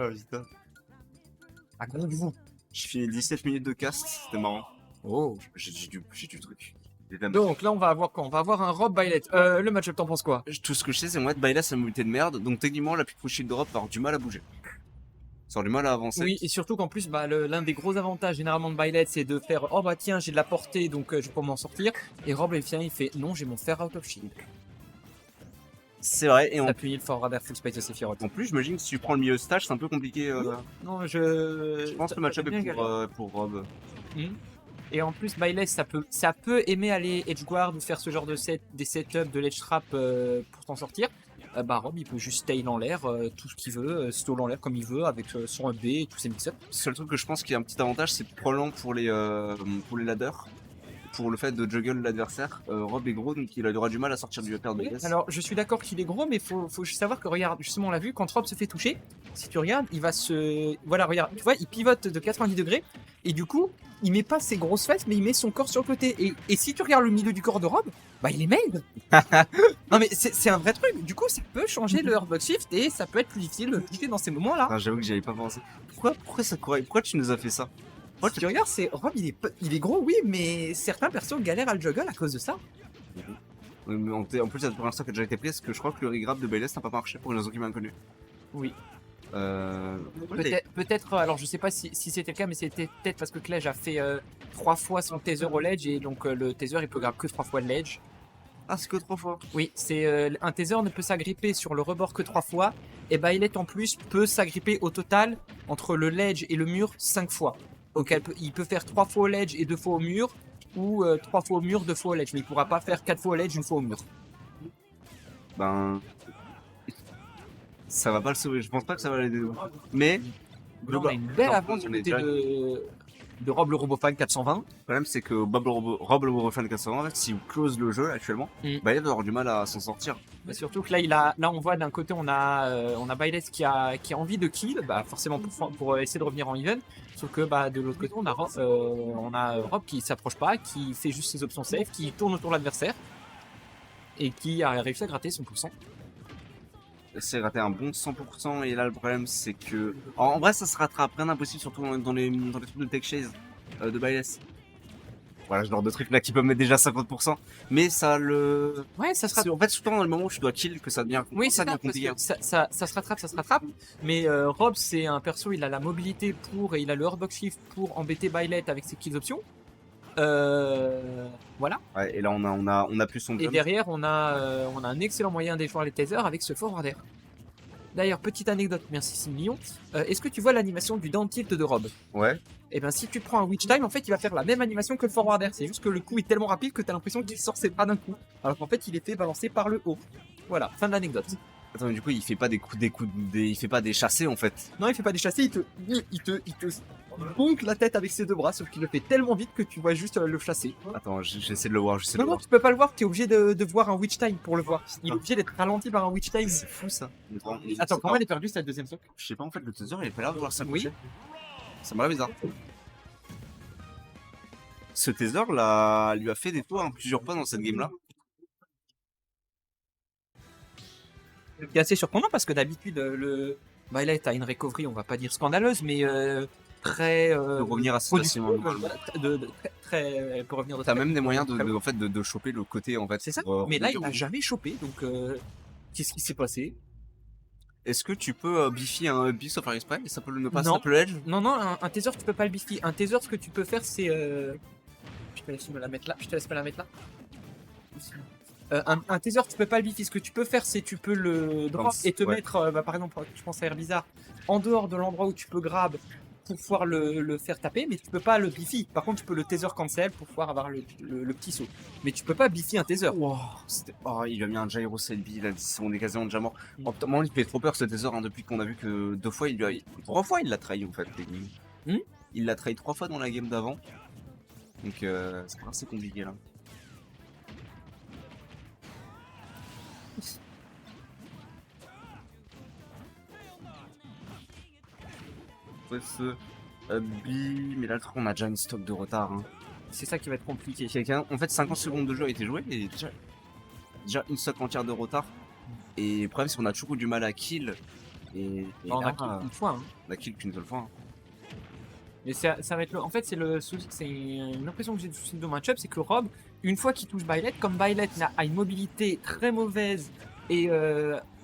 Oh putain. À combien? J'ai fini 17 minutes de cast, c'était marrant. Oh. J'ai du truc. Des dames. Donc là, on va avoir quoi? On va avoir un Rob Byleth. Le match-up, t'en penses quoi? Tout ce que je sais, c'est moi de Baila, c'est une mobilité de merde, donc techniquement, la pique shield drop va avoir du mal à bouger. Ça aura du mal à avancer. Oui, et surtout qu'en plus, bah, l'un des gros avantages généralement de Byleth, c'est de faire oh bah tiens, j'ai de la portée, donc je peux m'en sortir. Et Rob, il vient, il fait non, j'ai mon fer out of shield. C'est vrai, et Ça punit le forward air full space de Sephiroth. en plus, j'imagine que si tu prends le milieu stage, c'est un peu compliqué. Non, Je pense que le match-up bien est galéré. pour Rob. Et en plus, Byleth, ça peut aimer aller edgeguard ou faire ce genre de des setups de ledge trap pour t'en sortir. Bah Rob, il peut juste tail en l'air, tout ce qu'il veut, stall en l'air comme il veut, avec son up B et tous ses mix-ups. Le seul truc que je pense qui a un petit avantage, c'est probablement pour les ladders. Pour le fait de juggle l'adversaire, Rob est gros, donc il aura du mal à sortir du upper de Guess. Alors, je suis d'accord qu'il est gros, mais faut juste savoir que, regarde, justement, on l'a vu, quand Rob se fait toucher, si tu regardes, il va se... Voilà, regarde, tu vois, il pivote de 90 degrés, et du coup, il met pas ses grosses fesses, mais il met son corps sur le côté. Et si tu regardes le milieu du corps de Rob, bah il est made. Non mais c'est un vrai truc, du coup, ça peut changer le hurtbox shift, et ça peut être plus difficile de le toucher dans ces moments-là. Ah, j'avoue que j'y avais pas pensé. Pourquoi tu nous as fait ça? Si tu regardes, Rob, il est gros, oui, mais certains persos galèrent à le juggle à cause de ça. Mais en plus, c'est la première fois qui a déjà été prise, parce que je crois que le regrab de Bayless n'a pas marché pour une raison qui m'est inconnue. Oui. Peut-être. Peut-être, alors je sais pas si c'était le cas, mais c'était peut-être parce que Klej a fait 3 fois son taser au ledge, et donc le taser il peut grab que 3 fois le ledge. Ah, c'est que 3 fois. Oui, c'est un taser ne peut s'agripper sur le rebord que 3 fois, et Byleth en plus peut s'agripper au total entre le ledge et le mur 5 fois. Donc il peut faire 3 fois au ledge et 2 fois au mur, ou 3 fois au mur, 2 fois au ledge, mais il pourra pas faire 4 fois au ledge, 1 fois au mur. Ben. Ça va pas le sauver, je pense pas que ça va l'aider. Mais. Là, on a une belle avance du on est côté déjà- de Rob le Robofan 420. Le problème, c'est que Rob le Robofan 420, en fait, s'il close le jeu actuellement, Bayless va avoir du mal à s'en sortir. Mais surtout que là, on voit d'un côté, on a Byleth qui a envie de kill, bah, forcément pour essayer de revenir en even. Sauf que bah, de l'autre côté, on a Rob qui s'approche pas, qui fait juste ses options safe, qui tourne autour de l'adversaire et qui a réussi à gratter son pourcent. C'est raté un bon 100%, et là le problème c'est que. En vrai, ça se rattrape, rien d'impossible, surtout dans les trucs de tech chase de Bayless. Voilà, ce genre de trucs là qui peuvent mettre déjà 50%, mais ça le. Ouais, ça se rattrape. En fait, souvent dans le moment où tu dois kill que ça devient, Oui, ça c'est devient ça, parce compliqué. que ça se rattrape. Mais Rob, c'est un perso, il a la mobilité pour, et il a le hurtbox shift pour embêter Byleth avec ses kills options. Voilà. Ouais, et là on a plus son Et jump. derrière, on a un excellent moyen d'échouer les tasers avec ce forward air. D'ailleurs, petite anecdote, merci 6 millions. Est-ce que tu vois l'animation du down tilt de Rob? Ouais. Et bien, si tu prends un witch time, en fait, il va faire la même animation que le forward air. C'est juste que le coup est tellement rapide que tu as l'impression qu'il sort ses bras d'un coup. Alors qu'en fait, il est fait balancer par le haut. Voilà, fin de l'anecdote. Attends, mais du coup, il fait pas il fait pas des chassés en fait. Non, il fait pas des chassés, il te bonque la tête avec ses deux bras, sauf qu'il le fait tellement vite que tu vois juste le chasser. Attends, j'essaie de le voir, Non, tu peux pas le voir, tu es obligé de voir un witch time pour le voir. Il est obligé d'être ralenti par un witch time. C'est fou ça. Attends, comment elle est perdue cette deuxième socle? Je sais pas, en fait, le teaser il a pas l'air de vouloir s'accrocher. Oui. Ça m'a l'air bizarre. Ce taser là lui a fait des tours plusieurs fois dans cette game là. C'est assez surprenant parce que d'habitude, le Violet a une recovery, on va pas dire scandaleuse, mais très. De revenir assez facilement. Elle peut revenir de T'as très- même des moyens très loin. en fait, de choper le côté en fait. C'est ça. pour, Mais là, il revenir. n'a jamais chopé, donc qu'est-ce qui s'est passé? Est-ce que tu peux biffer un bis sans faire exprès et ça peut ne pas Non. snap le edge? Non, un taser, tu peux pas le biffer. Un taser, ce que tu peux faire, c'est. Je te laisse me la mettre là. Je te laisse me la mettre là. Un taser, tu peux pas le biffer. Ce que tu peux faire, c'est tu peux le drop et te mettre, par exemple, je pense à Air Bizarre, en dehors de l'endroit où tu peux grab pour pouvoir le faire taper, mais tu peux pas le biffer. Par contre, tu peux le taser cancel pour pouvoir avoir le petit saut. Mais tu peux pas biffer un taser. Wow, il lui a mis un gyro selby, on est quasiment déjà mort. Oh, putain, moi il fait trop peur ce taser depuis qu'on a vu que 2 fois trois fois il l'a trahi en fait. Il l'a trahi 3 fois dans la game d'avant. Donc c'est assez compliqué là. Mais là le truc, on a déjà une stock de retard. Hein. C'est ça qui va être compliqué. En fait 50 secondes de jeu a été joué et déjà une stock entière de retard. Et le problème c'est qu'on a toujours eu du mal à kill Et On a là, kill une fois. Hein. on a kill qu'une seule fois. Hein. Mais ça va être le. En fait, c'est une impression que j'ai du souci de match-up, c'est que Rob, une fois qu'il touche Byleth, comme Byleth a une mobilité très mauvaise et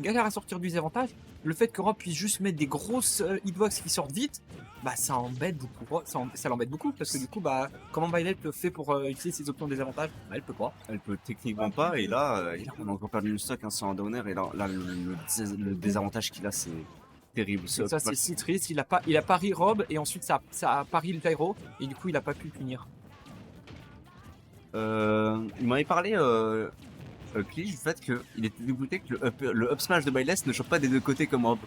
galère à sortir du désavantage, le fait que Rob puisse juste mettre des grosses hitbox qui sortent vite, bah ça embête beaucoup. Ça l'embête beaucoup parce que du coup, bah comment Byleth le fait pour utiliser ses options de désavantage? Bah elle peut pas. Elle peut techniquement pas, et là, on a encore perdu une stock hein, sur un downer, et là le désavantage qu'il a, c'est terrible. Et ça, c'est si triste. Il a pari Rob et ensuite ça a pari le gyro et du coup, il a pas pu punir. Il m'avait parlé, Cliche, du fait qu'il était dégoûté que le up smash de Byleth ne chope pas des deux côtés comme Rob.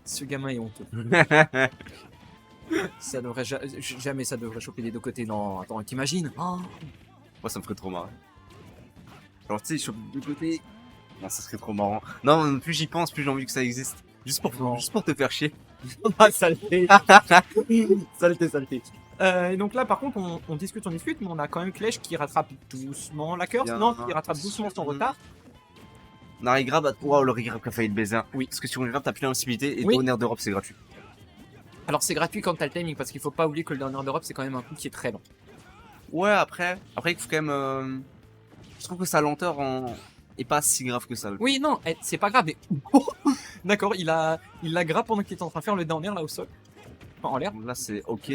Ce gamin est honteux. Ça devrait jamais ça devrait choper des deux côtés. Non, attends, t'imagines? Oh. Moi, ça me ferait trop marrer. Genre, tu sais, il chope des deux côtés. Non, ça serait trop marrant. Non, plus j'y pense, plus j'ai envie que ça existe. Juste pour te faire chier. Ah, saleté. Saleté. Et donc là, par contre, on discute, mais on a quand même Clash qui rattrape doucement la curse. Non, qui rattrape doucement son retard. On regrab, waouh, le regrab qui a failli te baiser. Oui, parce que sur regrab, t'as plus l'invincibilité et oui. Tonnerre d'Europe, c'est gratuit. Alors, c'est gratuit quand t'as le timing, parce qu'il faut pas oublier que le Tonnerre d'Europe, c'est quand même un coup qui est très long. Ouais, après, il faut quand même. Je trouve que sa lenteur est pas si grave que ça. Oui, non, c'est pas grave, mais. D'accord, il l'a grappe pendant qu'il était en train de faire le down air là au sol. Enfin, en l'air. Là, c'est ok.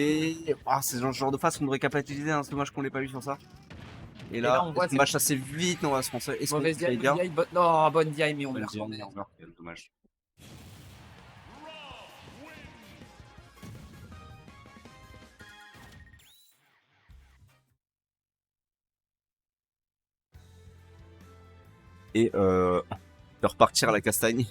Ah, c'est le genre de phase qu'on devrait capitaliser, hein, c'est dommage qu'on l'ait pas eu sur ça. Et là, on voit match assez vite, on va se penser. Mauvaise DI, non, bonne DI, mais on meurt. Dommage. Et de repartir à la castagne.